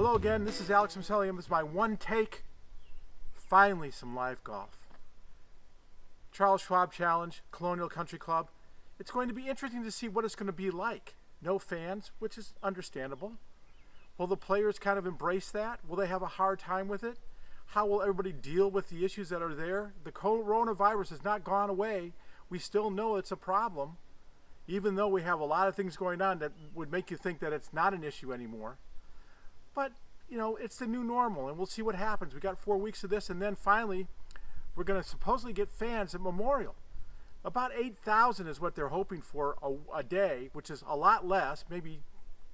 Hello again, this is Alex Miceli, and this is my one take. Finally, some live golf. Charles Schwab Challenge, Colonial Country Club. It's going to be interesting to see what it's going to be like. No fans, which is understandable. Will the players kind of embrace that? Will they have a hard time with it? How will everybody deal with the issues that are there? The coronavirus has not gone away. We still know it's a problem, even though we have a lot of things going on that would make you think that it's not an issue anymore. But, you know, it's the new normal, and we'll see what happens. We got 4 weeks of this, and then finally, we're going to supposedly get fans at Memorial. About 8,000 is what they're hoping for a day, which is a lot less, maybe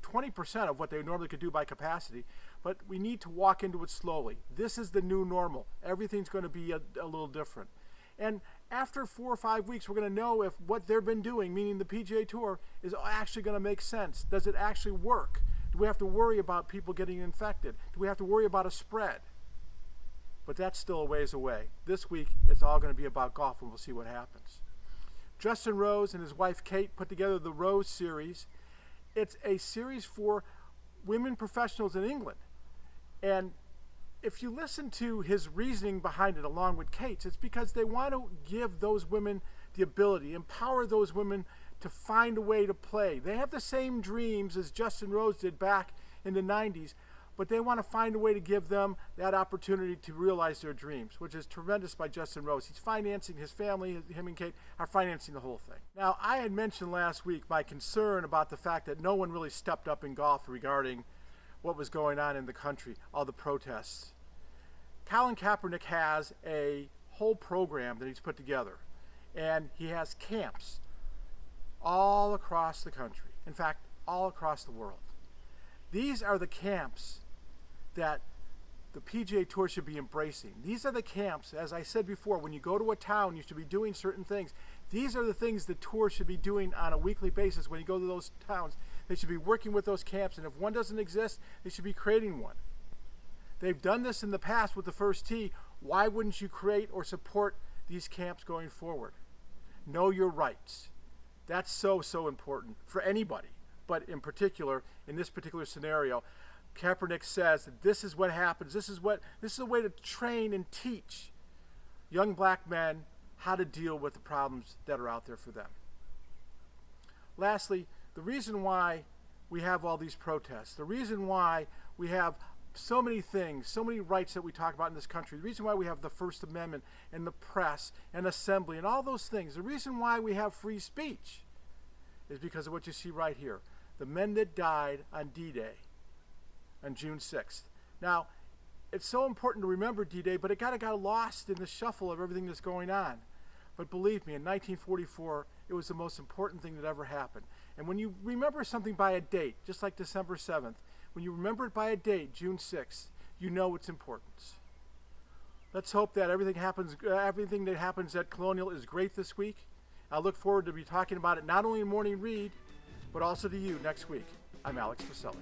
20% of what they normally could do by capacity. But we need to walk into it slowly. This is the new normal. Everything's going to be a little different. And after 4 or 5 weeks, we're going to know if what they've been doing, meaning the PGA Tour, is actually going to make sense. Does it actually work? Do we have to worry about people getting infected? Do we have to worry about a spread? But that's still a ways away. This week, it's all going to be about golf, and we'll see what happens. Justin Rose and his wife Kate put together the Rose Series. It's a series for women professionals in England. And if you listen to his reasoning behind it along with Kate's, it's because they want to give those women the ability, empower those women to find a way to play. They have the same dreams as Justin Rose did back in the 90s, but they want to find a way to give them that opportunity to realize their dreams, which is tremendous by Justin Rose. He's financing his family, him and Kate are financing the whole thing. Now, I had mentioned last week my concern about the fact that no one really stepped up in golf regarding what was going on in the country, all the protests. Colin Kaepernick has a whole program that he's put together, and he has camps all across the country. In fact, all across the world. These are the camps that the PGA Tour should be embracing. These are the camps, as I said before, when you go to a town, you should be doing certain things. These are the things the tour should be doing on a weekly basis when you go to those towns. They should be working with those camps, and if one doesn't exist, they should be creating one. They've done this in the past with the First Tee. Why wouldn't you create or support these camps going forward? Know your rights. That's so important for anybody, but in particular, in this particular scenario, Kaepernick says that this is what happens. This is a way to train and teach young black men how to deal with the problems that are out there for them. Lastly, the reason why we have all these protests, the reason why we have so many things, so many rights that we talk about in this country, the reason why we have the First Amendment and the press and assembly and all those things, the reason why we have free speech is because of what you see right here. The men that died on D-Day, on June 6th. Now, it's so important to remember D-Day, but it kind of got lost in the shuffle of everything that's going on. But believe me, in 1944, it was the most important thing that ever happened. And when you remember something by a date, just like December 7th, when you remember it by a date, June 6th, you know its importance. Let's hope that everything that happens at Colonial is great this week. I look forward to be talking about it not only in Morning Read, but also to you next week. I'm Alex Miceli.